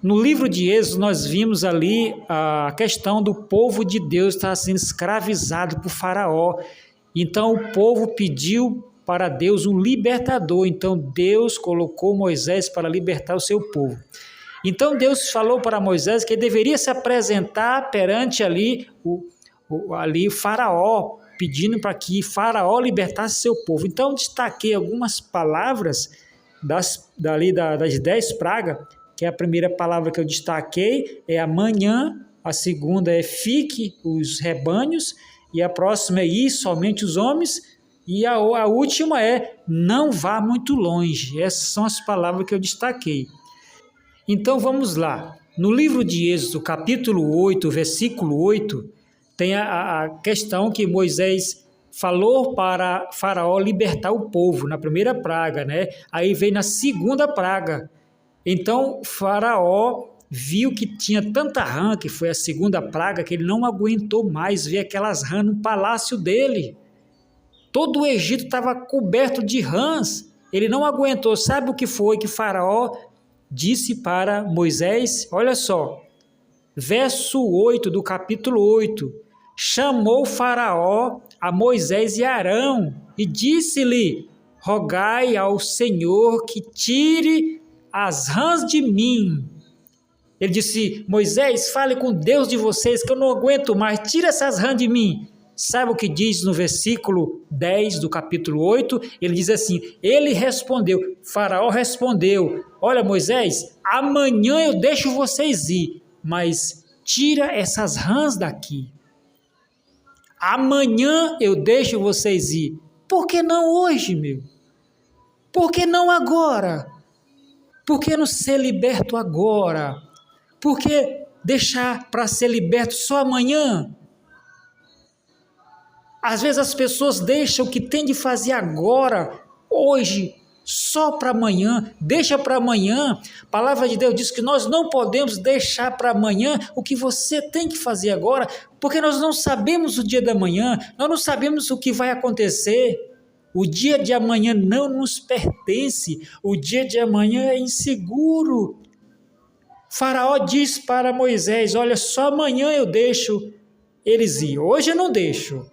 No livro de Êxodo, nós vimos ali a questão do povo de Deus estar sendo escravizado por Faraó. Então, o povo pediu para Deus um libertador. Então, Deus colocou Moisés para libertar o seu povo. Então, Deus falou para Moisés que ele deveria se apresentar perante ali o Faraó, pedindo para que Faraó libertasse seu povo. Então, destaquei algumas palavras das 10 pragas, que a primeira palavra que eu destaquei é amanhã, a segunda é fique os rebanhos, e a próxima é ir somente os homens, e a última é não vá muito longe. Essas são as palavras que eu destaquei. Então vamos lá. No livro de Êxodo, capítulo 8, versículo 8, tem a questão que Moisés falou para Faraó libertar o povo, na primeira praga, né? Aí vem na segunda praga. Então, Faraó viu que tinha tanta rã, que foi a segunda praga, que ele não aguentou mais ver aquelas rãs no palácio dele. Todo o Egito estava coberto de rãs. Ele não aguentou. Sabe o que foi que Faraó disse para Moisés? Olha só, verso 8 do capítulo 8. Chamou Faraó a Moisés e Arão e disse-lhe: rogai ao Senhor que tire as rãs de mim. Ele disse: Moisés, fale com Deus de vocês que eu não aguento mais, tira essas rãs de mim. Sabe o que diz no versículo 10 do capítulo 8? Ele diz assim, Faraó respondeu, olha Moisés, amanhã eu deixo vocês ir, mas tira essas rãs daqui. Amanhã eu deixo vocês ir. Por que não hoje, meu? Por que não agora? Por que não ser liberto agora? Por que deixar para ser liberto só amanhã? Às vezes as pessoas deixam o que tem de fazer agora, hoje, só para amanhã, deixa para amanhã. A palavra de Deus diz que nós não podemos deixar para amanhã o que você tem que fazer agora, porque nós não sabemos o dia da manhã, nós não sabemos o que vai acontecer. O dia de amanhã não nos pertence, o dia de amanhã é inseguro. Faraó diz para Moisés, olha, só amanhã eu deixo eles ir, hoje eu não deixo.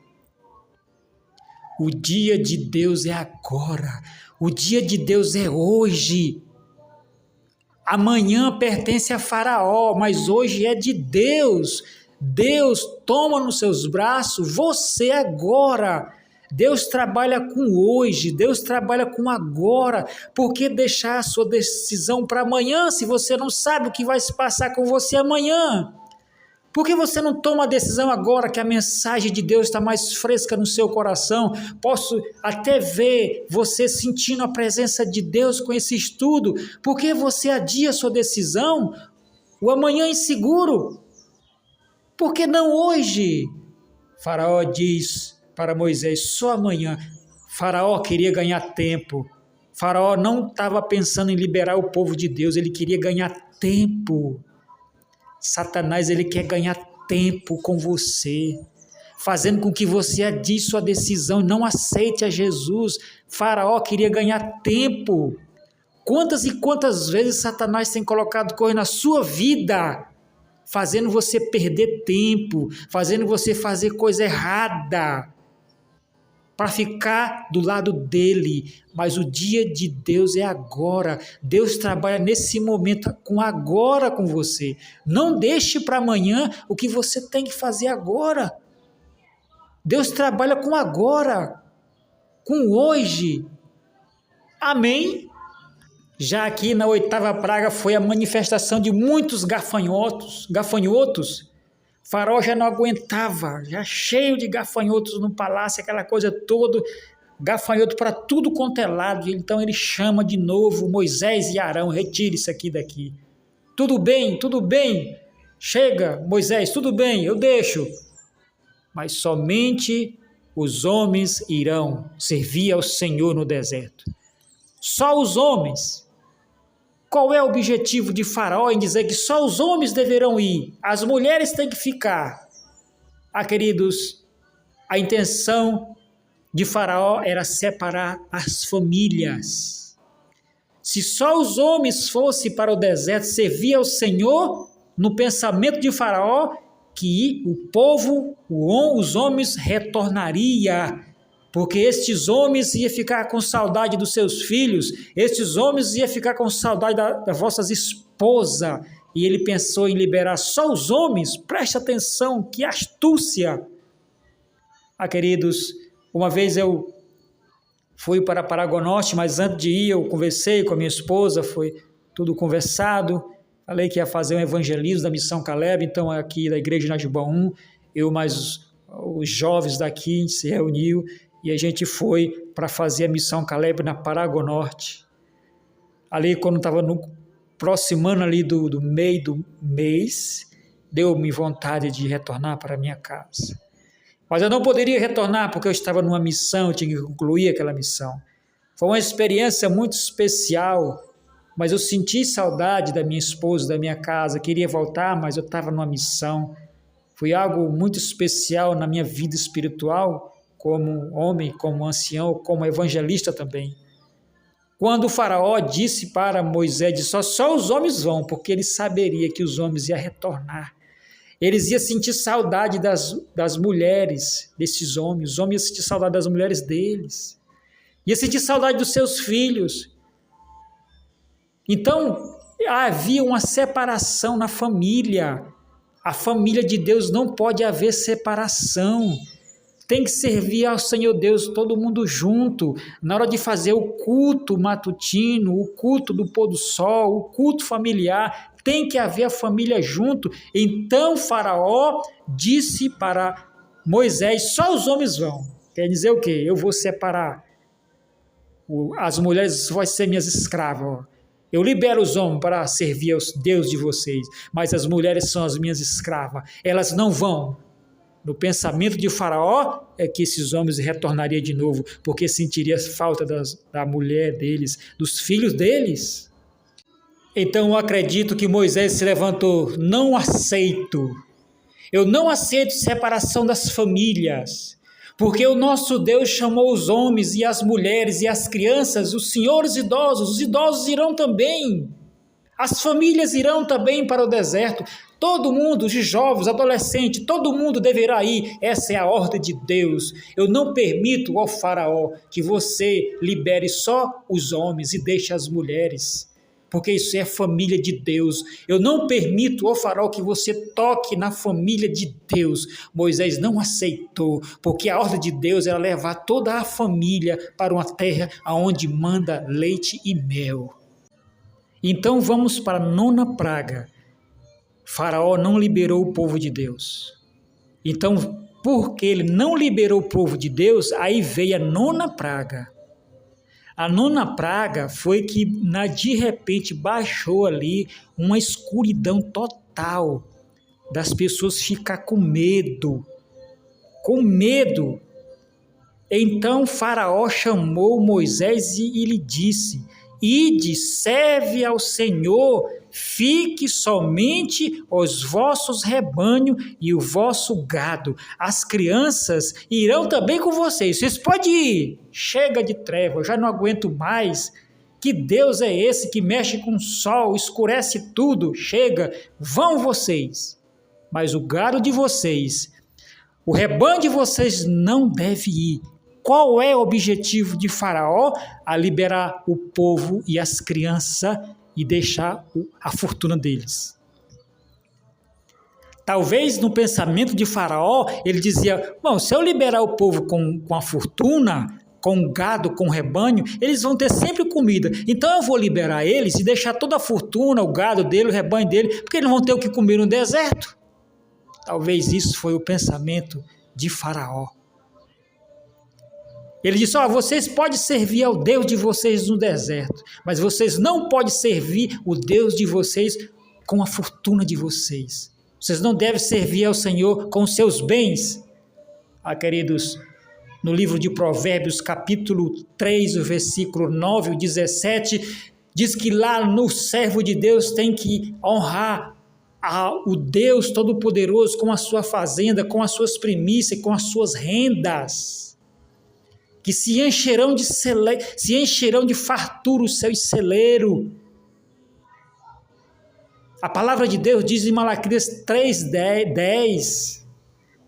O dia de Deus é agora, o dia de Deus é hoje. Amanhã pertence a Faraó, mas hoje é de Deus. Deus toma nos seus braços você agora. Deus trabalha com hoje, Deus trabalha com agora. Por que deixar a sua decisão para amanhã se você não sabe o que vai se passar com você amanhã? Por que você não toma a decisão agora que a mensagem de Deus está mais fresca no seu coração? Posso até ver você sentindo a presença de Deus com esse estudo. Por que você adia a sua decisão? O amanhã é inseguro. Por que não hoje? Faraó diz para Moisés, só amanhã. Faraó queria ganhar tempo. Faraó não estava pensando em liberar o povo de Deus, ele queria ganhar tempo. Satanás, ele quer ganhar tempo com você, fazendo com que você adie sua decisão e não aceite a Jesus. Faraó queria ganhar tempo. Quantas e quantas vezes Satanás tem colocado coisa na sua vida, fazendo você perder tempo, fazendo você fazer coisa errada, para ficar do lado dele, mas o dia de Deus é agora. Deus trabalha nesse momento, agora com você. Não deixe para amanhã o que você tem que fazer agora. Deus trabalha com agora, com hoje. Amém? Já aqui na 8ª praga foi a manifestação de muitos gafanhotos. Faraó já não aguentava, já cheio de gafanhotos no palácio, aquela coisa toda, gafanhoto para tudo quanto é lado. Então ele chama de novo Moisés e Arão, retire isso aqui daqui. Tudo bem, chega Moisés, tudo bem, eu deixo. Mas somente os homens irão servir ao Senhor no deserto. Só os homens. Qual é o objetivo de Faraó em dizer que só os homens deverão ir? As mulheres têm que ficar. Queridos, a intenção de Faraó era separar as famílias. Se só os homens fossem para o deserto servir ao Senhor, no pensamento de Faraó, que o povo, os homens retornaria, porque estes homens iam ficar com saudade dos seus filhos, estes homens iam ficar com saudade das vossas esposas, e ele pensou em liberar só os homens. Preste atenção, que astúcia! Queridos, uma vez eu fui para Paragonorte, mas antes de ir eu conversei com a minha esposa, foi tudo conversado, falei que ia fazer um evangelismo da Missão Caleb, então aqui da igreja de Najubaú, eu mais os jovens daqui, a gente se reuniu e a gente foi para fazer a Missão Caleb na Paragonorte. Ali quando estava aproximando ali do meio do mês, deu-me vontade de retornar para a minha casa. Mas eu não poderia retornar porque eu estava numa missão, eu tinha que concluir aquela missão. Foi uma experiência muito especial, mas eu senti saudade da minha esposa, da minha casa, queria voltar, mas eu estava numa missão. Foi algo muito especial na minha vida espiritual, como homem, como ancião, como evangelista também. Quando o faraó disse para Moisés, só os homens vão, porque ele saberia que os homens iam retornar. Eles iam sentir saudade das mulheres desses homens, os homens iam sentir saudade das mulheres deles, iam sentir saudade dos seus filhos. Então, havia uma separação na família. A família de Deus não pode haver separação. Tem que servir ao Senhor Deus todo mundo junto. Na hora de fazer o culto matutino, o culto do pôr do sol, o culto familiar, tem que haver a família junto. Então Faraó disse para Moisés, só os homens vão. Quer dizer o quê? Eu vou separar. As mulheres vão ser minhas escravas. Eu libero os homens para servir aos deuses de vocês, mas as mulheres são as minhas escravas. Elas não vão. No pensamento de Faraó é que esses homens retornariam de novo, porque sentiria falta da mulher deles, dos filhos deles. Então eu acredito que Moisés se levantou, não aceito. Eu não aceito separação das famílias, porque o nosso Deus chamou os homens e as mulheres e as crianças, os senhores idosos, os idosos irão também. As famílias irão também para o deserto. Todo mundo, os jovens, adolescentes, todo mundo deverá ir. Essa é a ordem de Deus. Eu não permito, ó Faraó, que você libere só os homens e deixe as mulheres, porque isso é família de Deus. Eu não permito, ó Faraó, que você toque na família de Deus. Moisés não aceitou, porque a ordem de Deus era levar toda a família para uma terra onde manda leite e mel. Então vamos para a 9ª praga. Faraó não liberou o povo de Deus. Então, porque ele não liberou o povo de Deus, aí veio a 9ª praga. A 9ª praga foi que, de repente, baixou ali uma escuridão total, das pessoas ficar com medo. Com medo. Então, Faraó chamou Moisés e lhe disse: Ide, serve ao Senhor, fique somente os vossos rebanhos e o vosso gado. As crianças irão também com vocês. Vocês podem ir. Chega de treva, eu já não aguento mais. Que Deus é esse que mexe com o sol, escurece tudo? Chega, vão vocês. Mas o gado de vocês, o rebanho de vocês não deve ir. Qual é o objetivo de Faraó? A liberar o povo e as crianças e deixar a fortuna deles. Talvez no pensamento de Faraó, ele dizia, bom, se eu liberar o povo com a fortuna, com gado, com rebanho, eles vão ter sempre comida. Então eu vou liberar eles e deixar toda a fortuna, o gado dele, o rebanho dele, porque eles vão ter o que comer no deserto. Talvez isso foi o pensamento de Faraó. Ele disse, vocês podem servir ao Deus de vocês no deserto, mas vocês não podem servir o Deus de vocês com a fortuna de vocês. Vocês não devem servir ao Senhor com os seus bens. Queridos, no livro de Provérbios, capítulo 3, o versículo 9 e 17, diz que lá no servo de Deus tem que honrar o Deus Todo-Poderoso com a sua fazenda, com as suas primícias, com as suas rendas. que se encherão de fartura os seus celeiros. A palavra de Deus diz em Malaquias 3:10,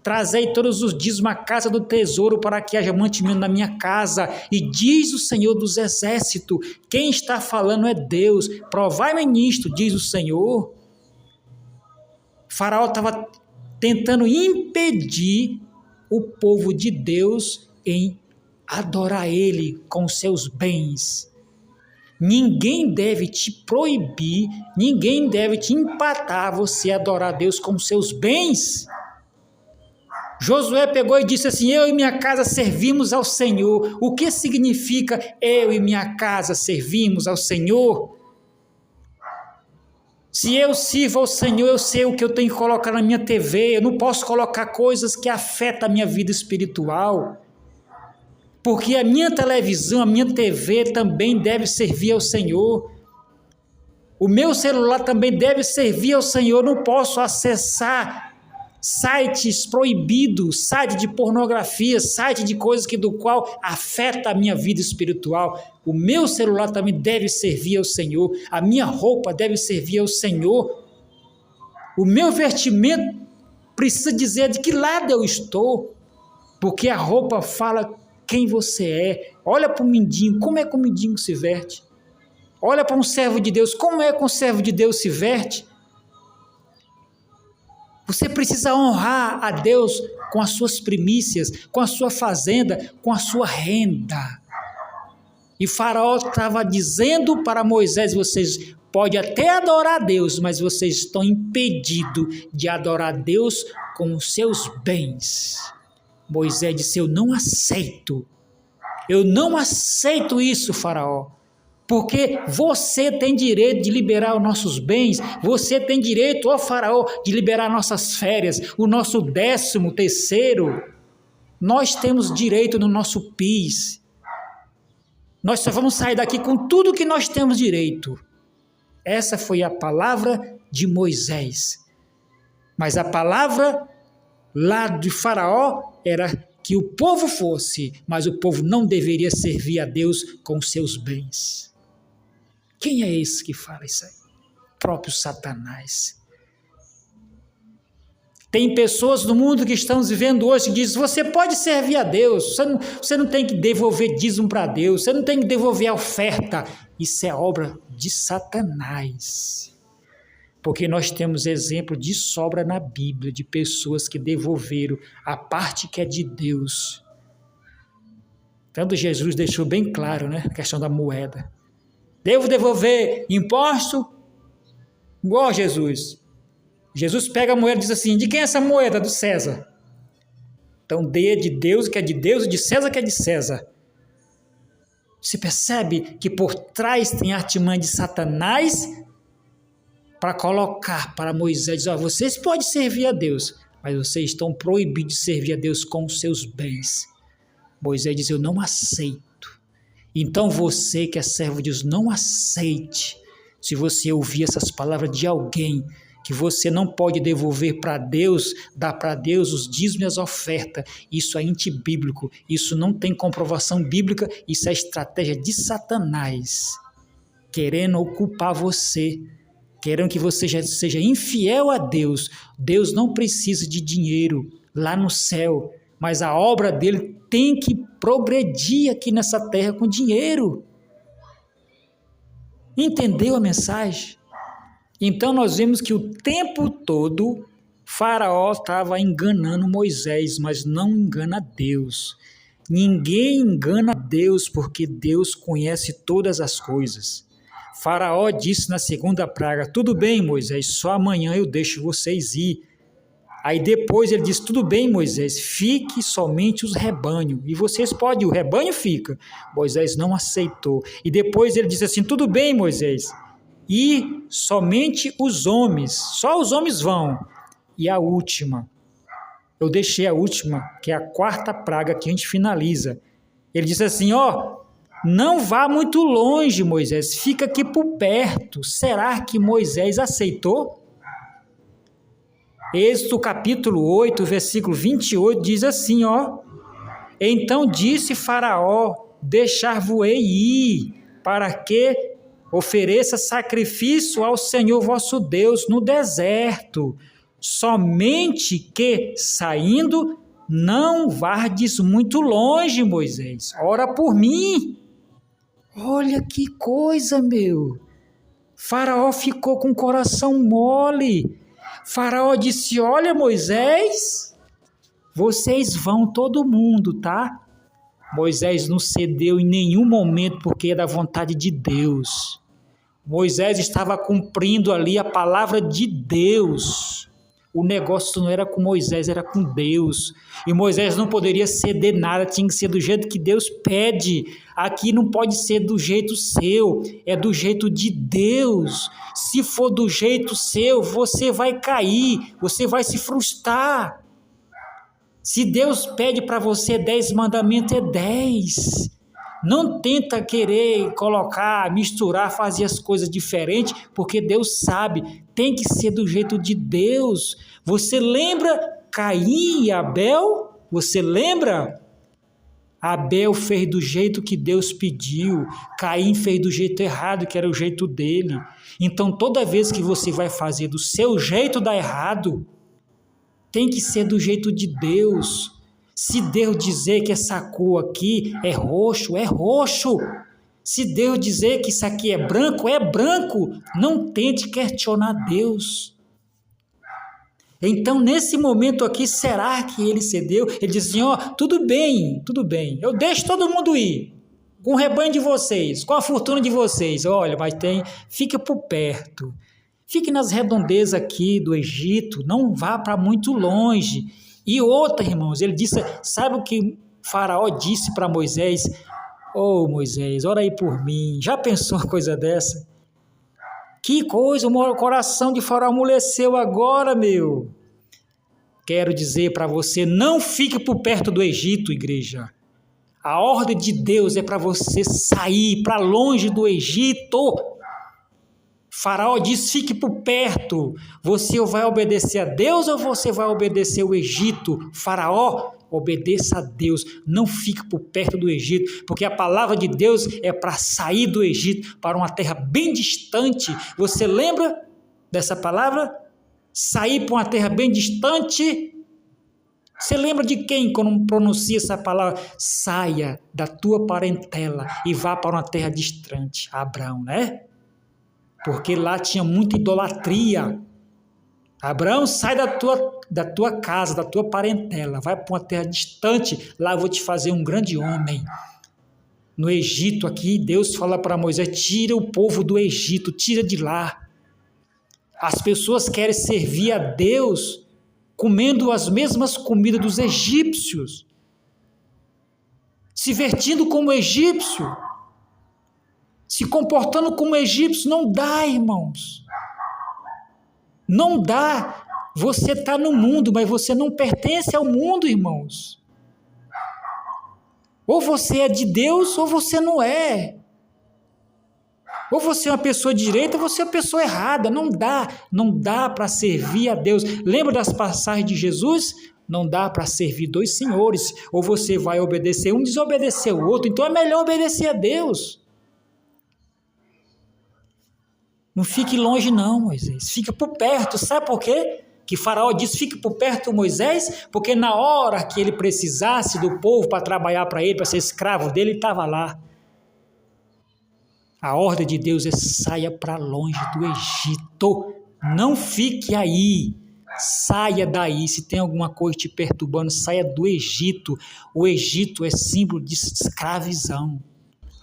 trazei todos os dias uma casa do tesouro para que haja mantimento na minha casa. E diz o Senhor dos Exércitos, quem está falando é Deus. Provai-me nisto, diz o Senhor. Faraó estava tentando impedir o povo de Deus em adorar Ele com seus bens. Ninguém deve te proibir, ninguém deve te empatar você adorar Deus com seus bens. Josué pegou e disse assim, eu e minha casa servimos ao Senhor. O que significa eu e minha casa servimos ao Senhor? Se eu sirvo ao Senhor, eu sei o que eu tenho que colocar na minha TV, eu não posso colocar coisas que afetam a minha vida espiritual. Porque a minha televisão, a minha TV também deve servir ao Senhor. O meu celular também deve servir ao Senhor. Eu não posso acessar sites proibidos, site de pornografia, site de coisas do qual afeta a minha vida espiritual. O meu celular também deve servir ao Senhor. A minha roupa deve servir ao Senhor. O meu vestimento precisa dizer de que lado eu estou. Porque a roupa fala quem você é. Olha para o mendigo, como é que o mendigo se veste? Olha para um servo de Deus, como é que um servo de Deus se veste? Você precisa honrar a Deus com as suas primícias, com a sua fazenda, com a sua renda. E Faraó estava dizendo para Moisés, vocês podem até adorar a Deus, mas vocês estão impedidos de adorar a Deus com os seus bens. Moisés disse, eu não aceito isso, Faraó, porque você tem direito de liberar os nossos bens, você tem direito, ó Faraó, de liberar nossas férias, o nosso 13º, nós temos direito no nosso PIS, nós só vamos sair daqui com tudo que nós temos direito. Essa foi a palavra de Moisés, mas a palavra lá de Faraó era que o povo fosse, mas o povo não deveria servir a Deus com seus bens. Quem é esse que fala isso aí? O próprio Satanás. Tem pessoas no mundo que estão vivendo hoje que dizem, você pode servir a Deus, você não tem que devolver dízimo para Deus, você não tem que devolver a oferta. Isso é obra de Satanás. Porque nós temos exemplo de sobra na Bíblia, de pessoas que devolveram a parte que é de Deus. Tanto Jesus deixou bem claro, né, a questão da moeda. Devo devolver imposto? Igual Jesus. Jesus pega a moeda e diz assim, de quem é essa moeda? Do César. Então dê de Deus, que é de Deus, e de César, que é de César. Você percebe que por trás tem a artimanha de Satanás para colocar para Moisés, ó, vocês podem servir a Deus, mas vocês estão proibidos de servir a Deus com os seus bens. Moisés diz, eu não aceito. Então você que é servo de Deus, não aceite. Se você ouvir essas palavras de alguém, que você não pode devolver para Deus, dar para Deus os dízimos e as ofertas, isso é antibíblico, isso não tem comprovação bíblica, isso é estratégia de Satanás, querendo ocupar você, querendo que você seja infiel a Deus. Deus não precisa de dinheiro lá no céu, mas a obra dele tem que progredir aqui nessa terra com dinheiro. Entendeu a mensagem? Então nós vemos que o tempo todo Faraó estava enganando Moisés, mas não engana Deus. Ninguém engana Deus, porque Deus conhece todas as coisas. Faraó disse na segunda praga, tudo bem, Moisés, só amanhã eu deixo vocês ir. Aí depois ele disse, tudo bem, Moisés, fique somente os rebanhos, e vocês podem, o rebanho fica. Moisés não aceitou. E depois ele disse assim, tudo bem, Moisés, e somente os homens, só os homens vão. E a última, eu deixei a última, que é a quarta praga que a gente finaliza. Ele disse assim, não vá muito longe, Moisés, fica aqui por perto. Será que Moisés aceitou? Êxodo capítulo 8, versículo 28, diz assim, Então disse Faraó: deixar-vos-ei ir, para que ofereça sacrifício ao Senhor vosso Deus no deserto, somente que, saindo, não vardes muito longe, Moisés. Ora por mim. Olha que coisa, meu. Faraó ficou com o coração mole. Faraó disse: olha, Moisés, vocês vão todo mundo, tá? Moisés não cedeu em nenhum momento porque é da vontade de Deus. Moisés estava cumprindo ali a palavra de Deus. O negócio não era com Moisés, era com Deus. E Moisés não poderia ceder nada, tinha que ser do jeito que Deus pede. Aqui não pode ser do jeito seu, é do jeito de Deus. Se for do jeito seu, você vai cair, você vai se frustrar. Se Deus pede para você 10 mandamentos, é 10. Não tenta querer colocar, misturar, fazer as coisas diferentes, porque Deus sabe, tem que ser do jeito de Deus. Você lembra Caim e Abel? Você lembra? Abel fez do jeito que Deus pediu, Caim fez do jeito errado, que era o jeito dele. Então, toda vez que você vai fazer do seu jeito, dá errado. Tem que ser do jeito de Deus. Se Deus dizer que essa cor aqui é roxo, é roxo. Se Deus dizer que isso aqui é branco, é branco. Não tente questionar Deus. Então, nesse momento aqui, será que ele cedeu? Ele disse assim, ó, tudo bem, eu deixo todo mundo ir, com o rebanho de vocês, com a fortuna de vocês. Olha, mas fica por perto. Fique nas redondezas aqui do Egito, não vá para muito longe. E outra, irmãos, ele disse, sabe o que Faraó disse para Moisés? Ô Moisés, ora aí por mim. Já pensou uma coisa dessa? Que coisa, o coração de Faraó amoleceu agora, meu. Quero dizer para você, não fique por perto do Egito, igreja. A ordem de Deus é para você sair para longe do Egito. Faraó diz, fique por perto. Você vai obedecer a Deus ou você vai obedecer o Egito? Faraó, obedeça a Deus. Não fique por perto do Egito, porque a palavra de Deus é para sair do Egito, para uma terra bem distante. Você lembra dessa palavra? Sair para uma terra bem distante. Você lembra de quem quando pronuncia essa palavra? Saia da tua parentela e vá para uma terra distante. Abraão, né? Porque lá tinha muita idolatria. Abraão, sai da tua casa, da tua parentela, vai para uma terra distante, lá eu vou te fazer um grande homem. No Egito aqui, Deus fala para Moisés, tira o povo do Egito, tira de lá. As pessoas querem servir a Deus comendo as mesmas comidas dos egípcios, se vestindo como egípcio, se comportando como egípcio. Não dá, irmãos. Não dá. Você está no mundo, mas você não pertence ao mundo, irmãos. Ou você é de Deus, ou você não é. Ou você é uma pessoa de direita, ou você é uma pessoa errada. Não dá para servir a Deus. Lembra das passagens de Jesus? Não dá para servir dois senhores. Ou você vai obedecer um, desobedecer o outro. Então é melhor obedecer a Deus. Não fique longe não, Moisés. Fica por perto. Sabe por quê? Que Faraó disse, fique por perto, Moisés, porque na hora que ele precisasse do povo para trabalhar para ele, para ser escravo dele, ele estava lá. A ordem de Deus é saia para longe do Egito. Não fique aí. Saia daí. Se tem alguma coisa te perturbando, saia do Egito. O Egito é símbolo de escravidão.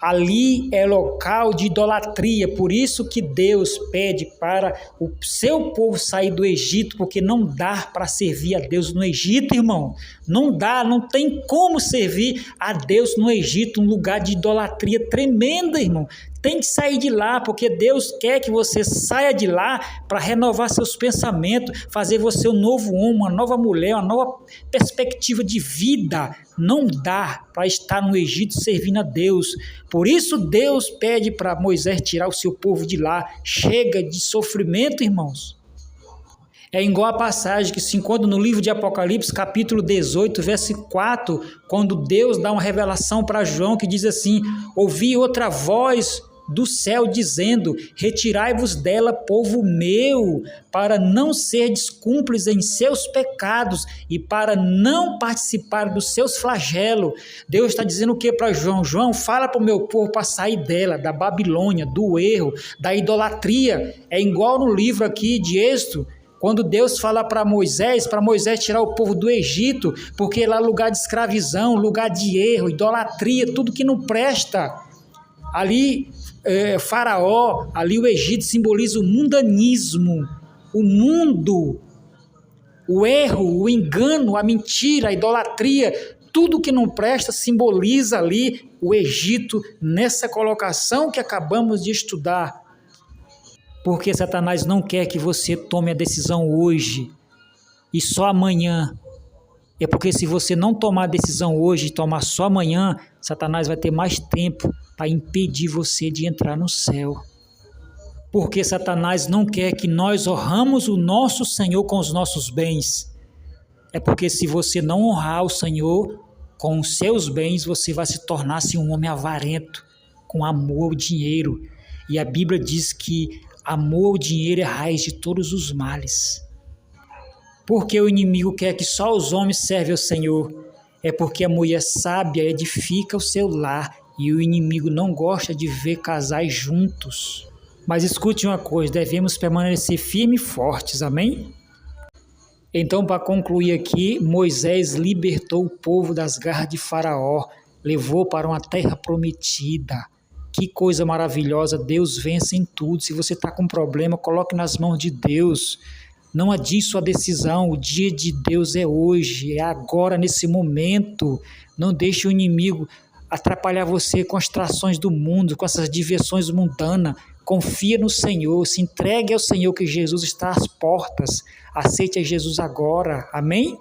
Ali é local de idolatria, por isso que Deus pede para o seu povo sair do Egito, porque não dá para servir a Deus no Egito, irmão. Não dá, não tem como servir a Deus no Egito, um lugar de idolatria tremenda, irmão. Tem que sair de lá, porque Deus quer que você saia de lá para renovar seus pensamentos, fazer você um novo homem, uma nova mulher, uma nova perspectiva de vida. Não dá para estar no Egito servindo a Deus. Por isso Deus pede para Moisés tirar o seu povo de lá. Chega de sofrimento, irmãos. É igual a passagem que se encontra no livro de Apocalipse, capítulo 18, verso 4, quando Deus dá uma revelação para João que diz assim: ouvi outra voz do céu dizendo: retirai-vos dela, povo meu, para não serdes cúmplices em seus pecados e para não participar dos seus flagelos. Deus está dizendo o que para João? João, fala para o meu povo para sair dela, da Babilônia, do erro, da idolatria. É igual no livro aqui de Êxodo, quando Deus fala para Moisés tirar o povo do Egito, porque lá é lugar de escravidão, lugar de erro, idolatria, tudo que não presta. Ali, Faraó, ali o Egito simboliza o mundanismo, o mundo, o erro, o engano, a mentira, a idolatria, tudo que não presta simboliza ali o Egito nessa colocação que acabamos de estudar. Porque Satanás não quer que você tome a decisão hoje e só amanhã. É porque se você não tomar a decisão hoje e tomar só amanhã, Satanás vai ter mais tempo para impedir você de entrar no céu. Porque Satanás não quer que nós honramos o nosso Senhor com os nossos bens. É porque se você não honrar o Senhor com os seus bens, você vai se tornar-se um homem avarento, com amor ao dinheiro. E a Bíblia diz que amor ao dinheiro é a raiz de todos os males. Porque o inimigo quer que só os homens servem ao Senhor. É porque a mulher sábia edifica o seu lar e o inimigo não gosta de ver casais juntos. Mas escute uma coisa, devemos permanecer firmes e fortes, amém? Então, para concluir aqui, Moisés libertou o povo das garras de Faraó, levou para uma terra prometida. Que coisa maravilhosa, Deus vence em tudo. Se você está com problema, coloque nas mãos de Deus. Não adie sua decisão, o dia de Deus é hoje, é agora, nesse momento. Não deixe o inimigo atrapalhar você com as trações do mundo, com essas diversões mundanas. Confia no Senhor, se entregue ao Senhor que Jesus está às portas. Aceite a Jesus agora, amém?